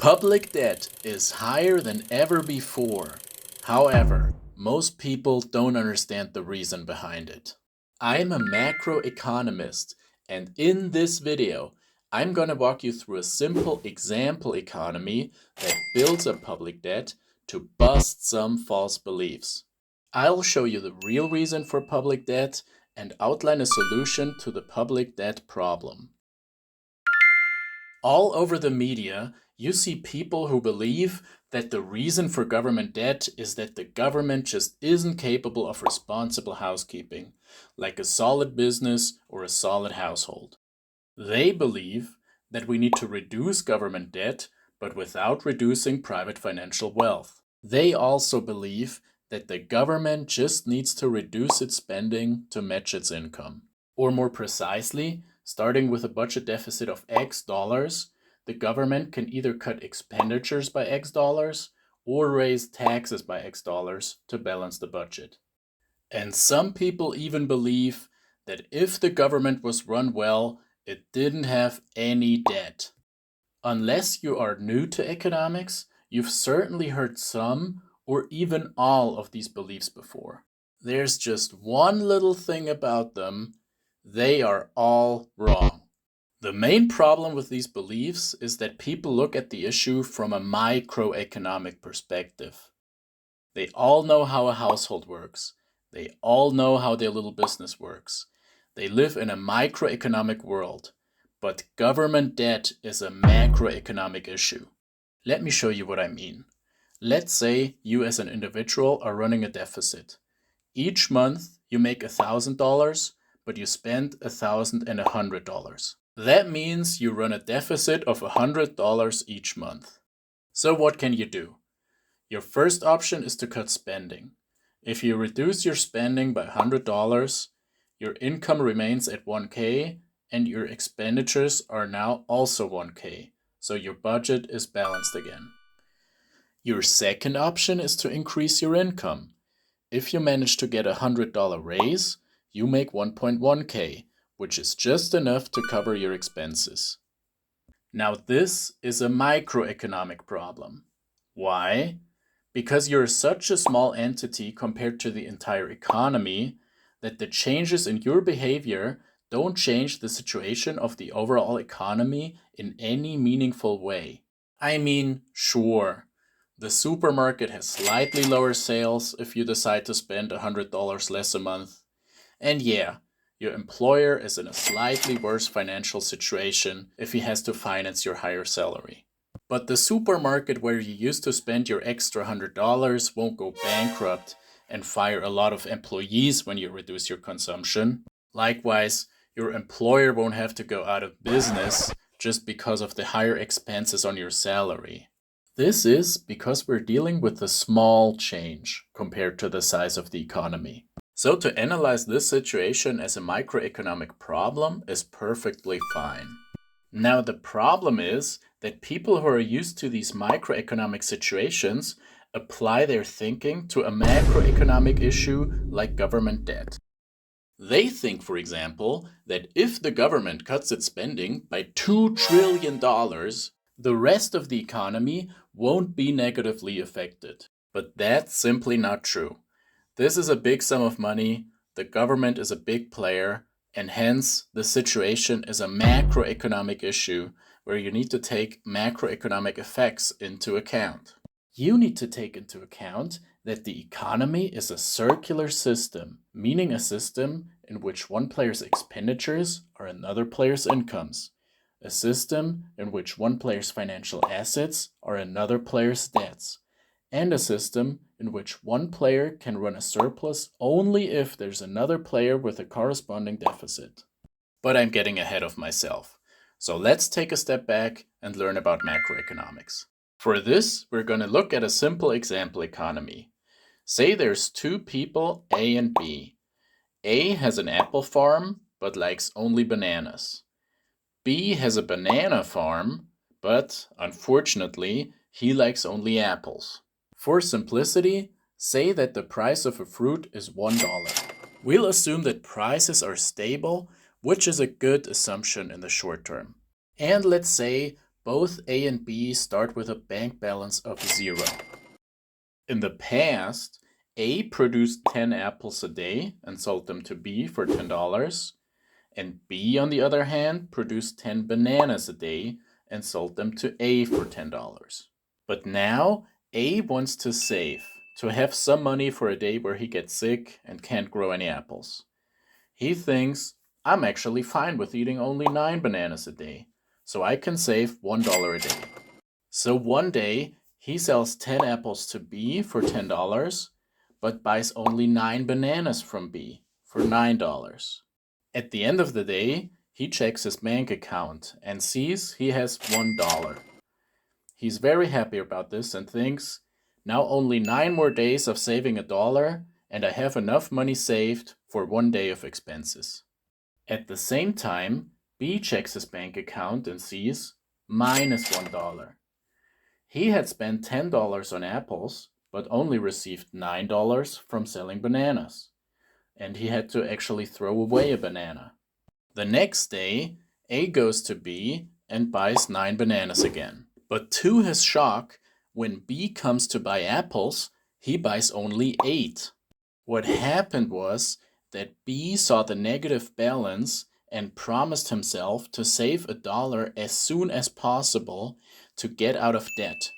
Public debt is higher than ever before. However, most people don't understand the reason behind it. I'm a macroeconomist, and in this video, I'm going to walk you through a simple example economy that builds up public debt to bust some false beliefs. I'll show you the real reason for public debt and outline a solution to the public debt problem. All over the media, you see people who believe that the reason for government debt is that the government just isn't capable of responsible housekeeping, like a solid business or a solid household. They believe that we need to reduce government debt, but without reducing private financial wealth. They also believe that the government just needs to reduce its spending to match its income. Or more precisely, starting with a budget deficit of X dollars, the government can either cut expenditures by X dollars or raise taxes by X dollars to balance the budget. And some people even believe that if the government was run well, it didn't have any debt. Unless you are new to economics, you've certainly heard some or even all of these beliefs before. There's just one little thing about them: they are all wrong. The main problem with these beliefs is that people look at the issue from a microeconomic perspective. They all know how a household works. They all know how their little business works. They live in a microeconomic world. But government debt is a macroeconomic issue. Let me show you what I mean. Let's say you as an individual are running a deficit. Each month you make $1,000, but you spend $1,100. That means you run a deficit of $100 each month. So what can you do? Your first option is to cut spending. If you reduce your spending by $100, your income remains at $1,000 and your expenditures are now also $1,000, so your budget is balanced again. Your second option is to increase your income. If you manage to get a $100 raise, you make $1,100, which is just enough to cover your expenses. Now this is a microeconomic problem. Why? Because you're such a small entity compared to the entire economy that the changes in your behavior don't change the situation of the overall economy in any meaningful way. I mean, sure, the supermarket has slightly lower sales if you decide to spend $100 less a month. And yeah, your employer is in a slightly worse financial situation if he has to finance your higher salary. But the supermarket where you used to spend your extra $100 won't go bankrupt and fire a lot of employees when you reduce your consumption. Likewise, your employer won't have to go out of business just because of the higher expenses on your salary. This is because we're dealing with a small change compared to the size of the economy. So to analyze this situation as a microeconomic problem is perfectly fine. Now the problem is that people who are used to these microeconomic situations apply their thinking to a macroeconomic issue like government debt. They think, for example, that if the government cuts its spending by $2 trillion, the rest of the economy won't be negatively affected. But that's simply not true. This is a big sum of money, the government is a big player, and hence the situation is a macroeconomic issue where you need to take macroeconomic effects into account. You need to take into account that the economy is a circular system, meaning a system in which one player's expenditures are another player's incomes, a system in which one player's financial assets are another player's debts, and a system in which one player can run a surplus only if there's another player with a corresponding deficit. But I'm getting ahead of myself. So let's take a step back and learn about macroeconomics. For this, we're going to look at a simple example economy. Say there's two people, A and B. A has an apple farm, but likes only bananas. B has a banana farm, but unfortunately, he likes only apples. For simplicity, say that the price of a fruit is $1. We'll assume that prices are stable, which is a good assumption in the short term. And let's say Both A and B start with a bank balance of 0. In the past, A produced 10 apples a day and sold them to B for $10, and B, on the other hand, produced 10 bananas a day and sold them to A for $10. But now, A wants to save, to have some money for a day where he gets sick and can't grow any apples. He thinks, I'm actually fine with eating only 9 bananas a day, so I can save $1 a day. So one day, he sells 10 apples to B for $10, but buys only 9 bananas from B for $9. At the end of the day, he checks his bank account and sees he has $1. He's very happy about this and thinks, now only 9 more days of saving $1, and I have enough money saved for 1 day of expenses. At the same time, B checks his bank account and sees minus $1. He had spent $10 on apples, but only received $9 from selling bananas. And he had to actually throw away a banana. The next day, A goes to B and buys 9 bananas again. But to his shock, when B comes to buy apples, he buys only 8. What happened was that B saw the negative balance and promised himself to save $1 as soon as possible to get out of debt.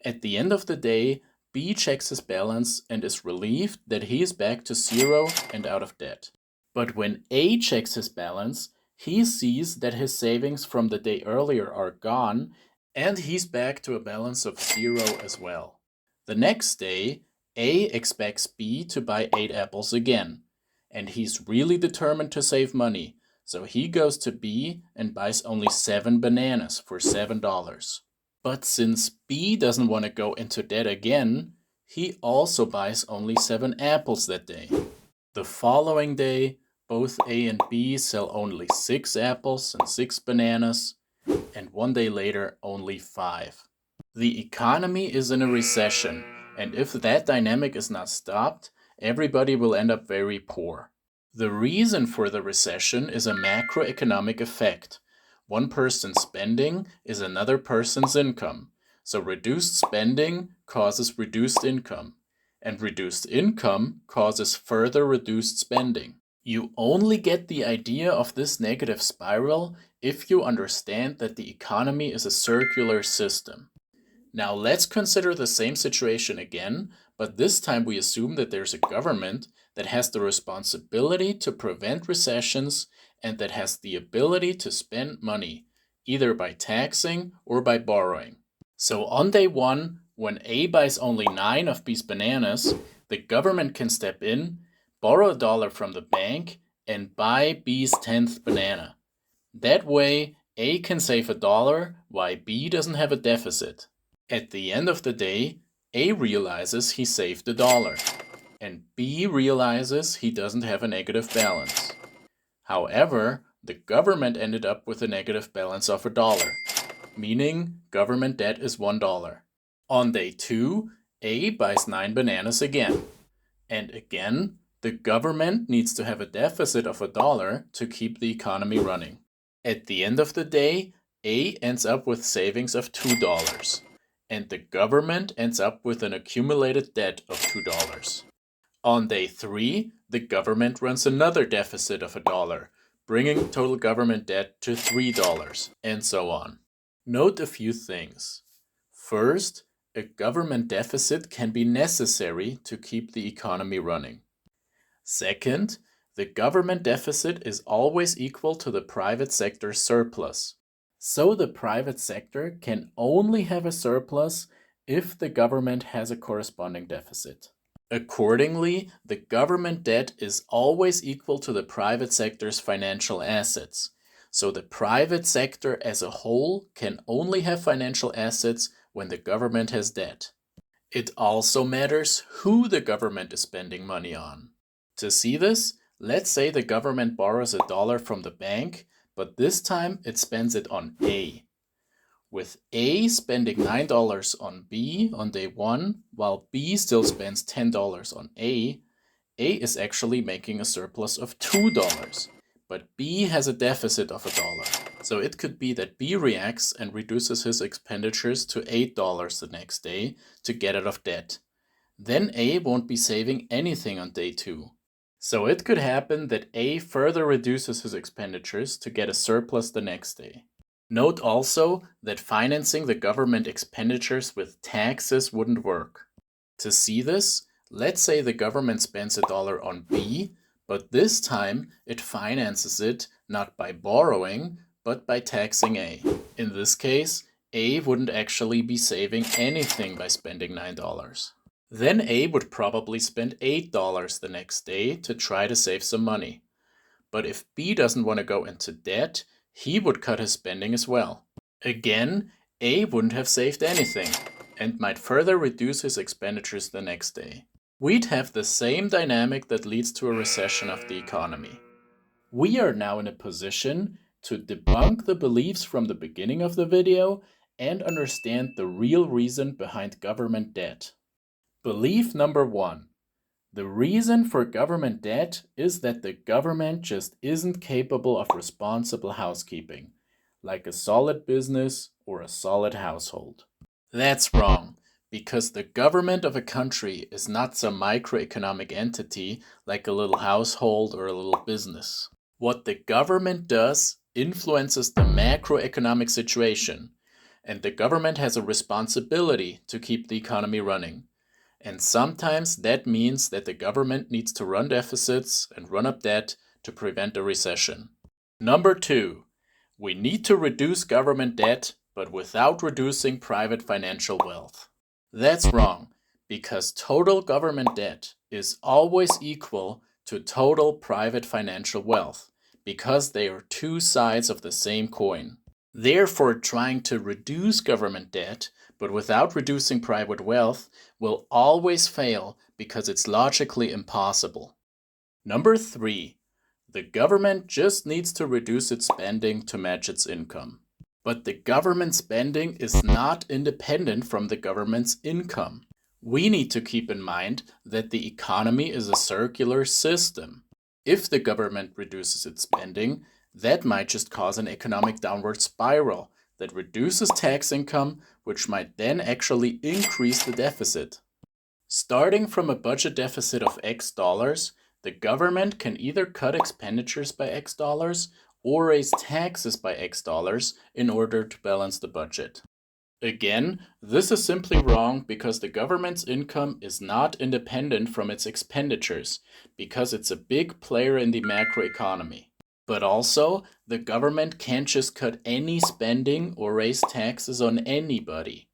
At the end of the day, B checks his balance and is relieved that he is back to 0 and out of debt. But when A checks his balance, he sees that his savings from the day earlier are gone and he's back to a balance of 0 as well. The next day, A expects B to buy 8 apples again, and he's really determined to save money, so he goes to B and buys only 7 bananas for $7. But since B doesn't want to go into debt again, he also buys only 7 apples that day. The following day, both A and B sell only 6 apples and 6 bananas, and 1 day later, only 5. The economy is in a recession, and if that dynamic is not stopped, everybody will end up very poor. The reason for the recession is a macroeconomic effect. One person's spending is another person's income. So reduced spending causes reduced income, and reduced income causes further reduced spending. You only get the idea of this negative spiral if you understand that the economy is a circular system. Now let's consider the same situation again, but this time we assume that there's a government that has the responsibility to prevent recessions and that has the ability to spend money, either by taxing or by borrowing. So on day 1, when A buys only 9 of B's bananas, the government can step in, borrow $1 from the bank, and buy B's 10th banana. That way, A can save $1 while B doesn't have a deficit. At the end of the day, A realizes he saved $1, and B realizes he doesn't have a negative balance. However, the government ended up with a negative balance of $1, meaning government debt is $1. On day 2, A buys 9 bananas again. And again, the government needs to have a deficit of $1 to keep the economy running. At the end of the day, A ends up with savings of $2. And the government ends up with an accumulated debt of $2. On day 3, the government runs another deficit of $1, bringing total government debt to $3, and so on. Note a few things. First, a government deficit can be necessary to keep the economy running. Second, the government deficit is always equal to the private sector surplus. So the private sector can only have a surplus if the government has a corresponding deficit. Accordingly, the government debt is always equal to the private sector's financial assets. So the private sector as a whole can only have financial assets when the government has debt. It also matters who the government is spending money on. To see this, let's say the government borrows $1 from the bank, but this time it spends it on A. With A spending $9 on B on day 1, while B still spends $10 on A is actually making a surplus of $2, but B has a deficit of $1. So it could be that B reacts and reduces his expenditures to $8 the next day to get out of debt. Then A won't be saving anything on day 2. So it could happen that A further reduces his expenditures to get a surplus the next day. Note also that financing the government expenditures with taxes wouldn't work. To see this, let's say the government spends $1 on B, but this time it finances it not by borrowing, but by taxing A. In this case, A wouldn't actually be saving anything by spending $9. Then A would probably spend $8 the next day to try to save some money. But if B doesn't want to go into debt, he would cut his spending as well. Again, A wouldn't have saved anything and might further reduce his expenditures the next day. We'd have the same dynamic that leads to a recession of the economy. We are now in a position to debunk the beliefs from the beginning of the video and understand the real reason behind government debt. Belief number 1. The reason for government debt is that the government just isn't capable of responsible housekeeping, like a solid business or a solid household. That's wrong, because the government of a country is not some microeconomic entity like a little household or a little business. What the government does influences the macroeconomic situation, and the government has a responsibility to keep the economy running. And sometimes that means that the government needs to run deficits and run up debt to prevent a recession. Number 2, we need to reduce government debt, but without reducing private financial wealth. That's wrong, because total government debt is always equal to total private financial wealth, because they are two sides of the same coin. Therefore, trying to reduce government debt but without reducing private wealth will always fail because it's logically impossible. Number 3, the government just needs to reduce its spending to match its income. But the government spending is not independent from the government's income. We need to keep in mind that the economy is a circular system. If the government reduces its spending, that might just cause an economic downward spiral that reduces tax income, which might then actually increase the deficit. Starting from a budget deficit of X dollars, the government can either cut expenditures by X dollars or raise taxes by X dollars in order to balance the budget. Again, this is simply wrong because the government's income is not independent from its expenditures, because it's a big player in the macroeconomy. But also, the government can't just cut any spending or raise taxes on anybody.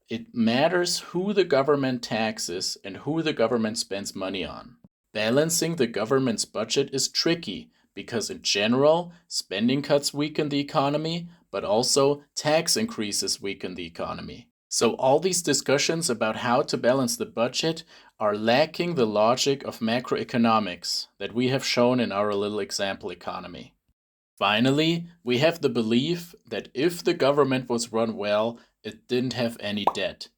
It matters who the government taxes and who the government spends money on. Balancing the government's budget is tricky because in general, spending cuts weaken the economy, but also tax increases weaken the economy. So all these discussions about how to balance the budget are lacking the logic of macroeconomics that we have shown in our little example economy. Finally, we have the belief that if the government was run well, it didn't have any debt,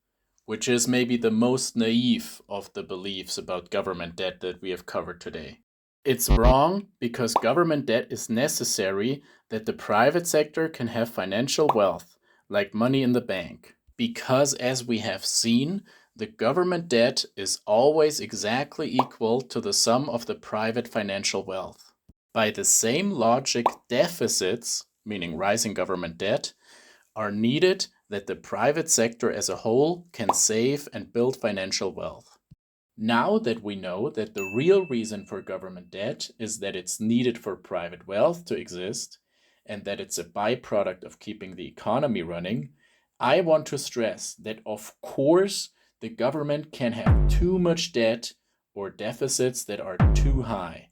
which is maybe the most naive of the beliefs about government debt that we have covered today. It's wrong because government debt is necessary that the private sector can have financial wealth, like money in the bank. Because as we have seen, the government debt is always exactly equal to the sum of the private financial wealth. By the same logic, deficits, meaning rising government debt, are needed that the private sector as a whole can save and build financial wealth. Now that we know that the real reason for government debt is that it's needed for private wealth to exist, and that it's a byproduct of keeping the economy running, I want to stress that of course the government can have too much debt or deficits that are too high.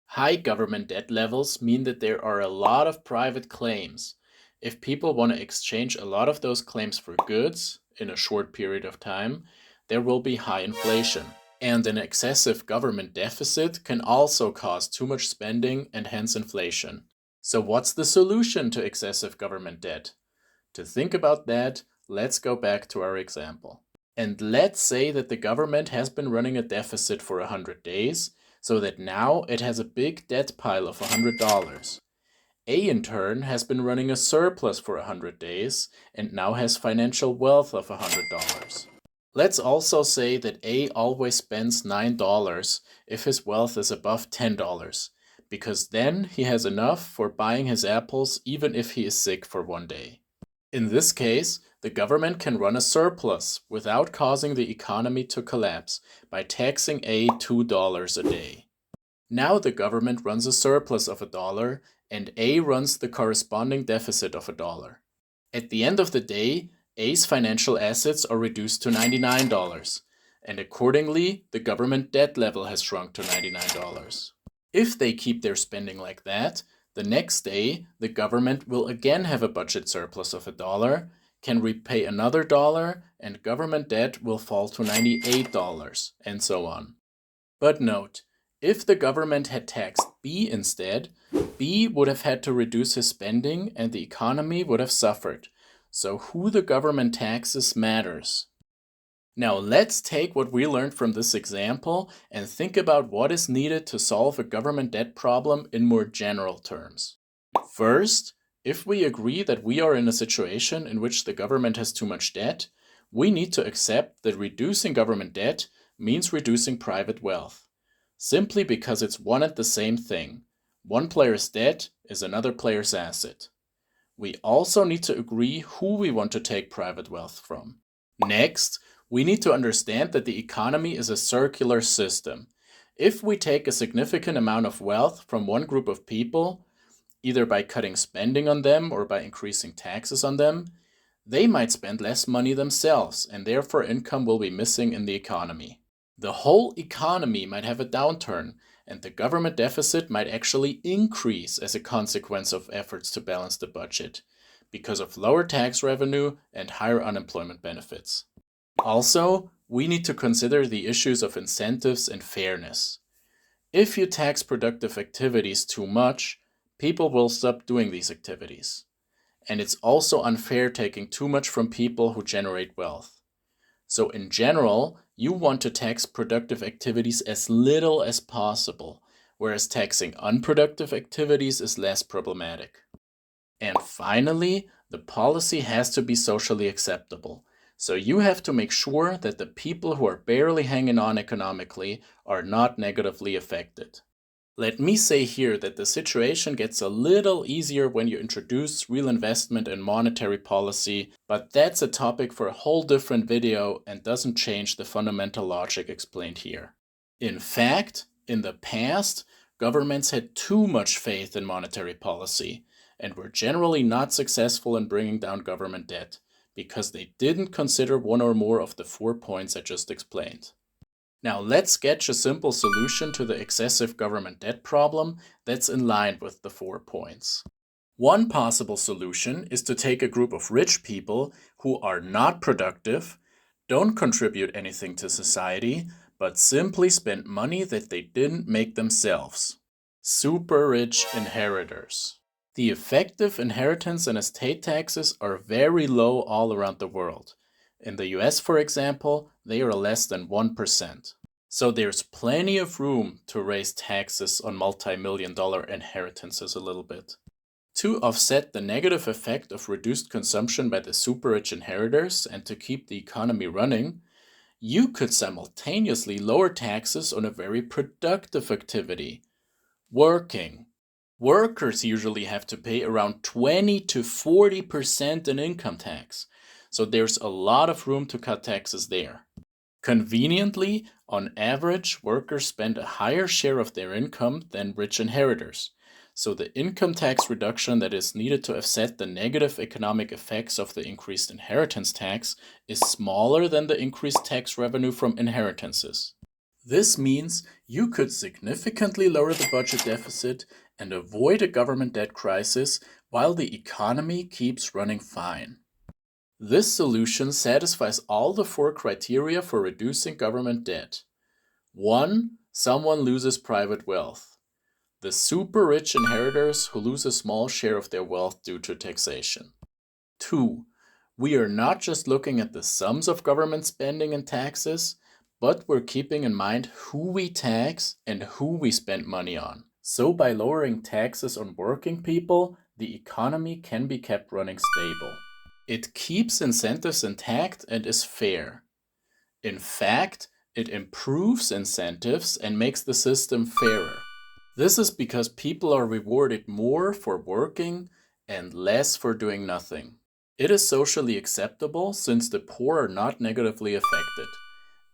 High government debt levels mean that there are a lot of private claims. If people want to exchange a lot of those claims for goods in a short period of time, there will be high inflation. And an excessive government deficit can also cause too much spending and hence inflation. So what's the solution to excessive government debt? To think about that, let's go back to our example. And let's say that the government has been running a deficit for 100 days, so that now it has a big debt pile of $100. A, in turn, has been running a surplus for 100 days and now has financial wealth of $100. Let's also say that A always spends $9 if his wealth is above $10, because then he has enough for buying his apples even if he is sick for one day. In this case, the government can run a surplus without causing the economy to collapse by taxing A $2 a day. Now the government runs a surplus of $1 and A runs the corresponding deficit of $1. At the end of the day, A's financial assets are reduced to $99, and accordingly, the government debt level has shrunk to $99. If they keep their spending like that, the next day the government will again have a budget surplus of $1, can repay another $1, and government debt will fall to $98, and so on. But note, if the government had taxed B instead, B would have had to reduce his spending and the economy would have suffered. So who the government taxes matters. Now let's take what we learned from this example and think about what is needed to solve a government debt problem in more general terms. First, if we agree that we are in a situation in which the government has too much debt, we need to accept that reducing government debt means reducing private wealth, simply because it's one and the same thing. One player's debt is another player's asset. We also need to agree who we want to take private wealth from. Next, we need to understand that the economy is a circular system. If we take a significant amount of wealth from one group of people, either by cutting spending on them or by increasing taxes on them, they might spend less money themselves, and therefore income will be missing in the economy. The whole economy might have a downturn, and the government deficit might actually increase as a consequence of efforts to balance the budget, because of lower tax revenue and higher unemployment benefits. Also, we need to consider the issues of incentives and fairness. If you tax productive activities too much, people will stop doing these activities. And it's also unfair taking too much from people who generate wealth. So in general, you want to tax productive activities as little as possible, whereas taxing unproductive activities is less problematic. And finally, the policy has to be socially acceptable. So you have to make sure that the people who are barely hanging on economically are not negatively affected. Let me say here that the situation gets a little easier when you introduce real investment and monetary policy, but that's a topic for a whole different video and doesn't change the fundamental logic explained here. In fact, in the past, governments had too much faith in monetary policy and were generally not successful in bringing down government debt because they didn't consider one or more of the 4 points I just explained. Now let's sketch a simple solution to the excessive government debt problem that's in line with the 4 points. One possible solution is to take a group of rich people who are not productive, don't contribute anything to society, but simply spend money that they didn't make themselves. Super rich inheritors. The effective inheritance and estate taxes are very low all around the world. In the US, for example, they are less than 1%. So there's plenty of room to raise taxes on multi-million-dollar inheritances a little bit. To offset the negative effect of reduced consumption by the super rich inheritors and to keep the economy running, you could simultaneously lower taxes on a very productive activity: working. Workers usually have to pay around 20 to 40% in income tax, so there's a lot of room to cut taxes there. Conveniently, on average, workers spend a higher share of their income than rich inheritors, so the income tax reduction that is needed to offset the negative economic effects of the increased inheritance tax is smaller than the increased tax revenue from inheritances. This means you could significantly lower the budget deficit and avoid a government debt crisis while the economy keeps running fine. This solution satisfies all the 4 criteria for reducing government debt. 1. Someone loses private wealth. The super rich inheritors who lose a small share of their wealth due to taxation. 2. We are not just looking at the sums of government spending and taxes, but we're keeping in mind who we tax and who we spend money on. So by lowering taxes on working people, the economy can be kept running stable. It keeps incentives intact and is fair. In fact, it improves incentives and makes the system fairer. This is because people are rewarded more for working and less for doing nothing. It is socially acceptable since the poor are not negatively affected.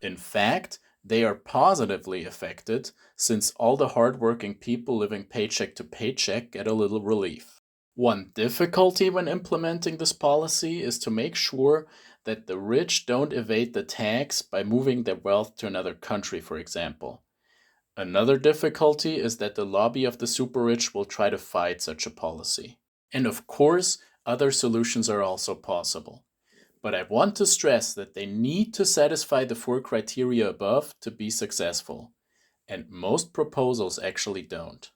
In fact, they are positively affected since all the hardworking people living paycheck to paycheck get a little relief. One difficulty when implementing this policy is to make sure that the rich don't evade the tax by moving their wealth to another country, for example. Another difficulty is that the lobby of the super rich will try to fight such a policy. And of course, other solutions are also possible. But I want to stress that they need to satisfy the four criteria above to be successful. And most proposals actually don't.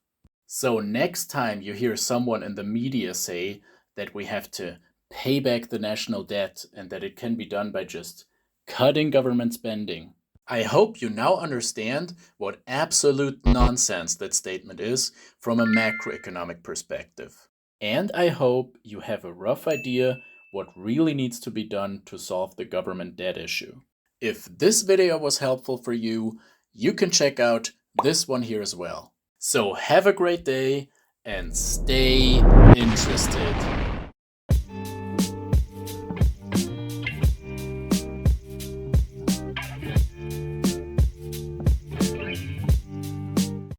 So next time you hear someone in the media say that we have to pay back the national debt and that it can be done by just cutting government spending, I hope you now understand what absolute nonsense that statement is from a macroeconomic perspective. And I hope you have a rough idea what really needs to be done to solve the government debt issue. If this video was helpful for you, you can check out this one here as well. So have a great day and stay interested.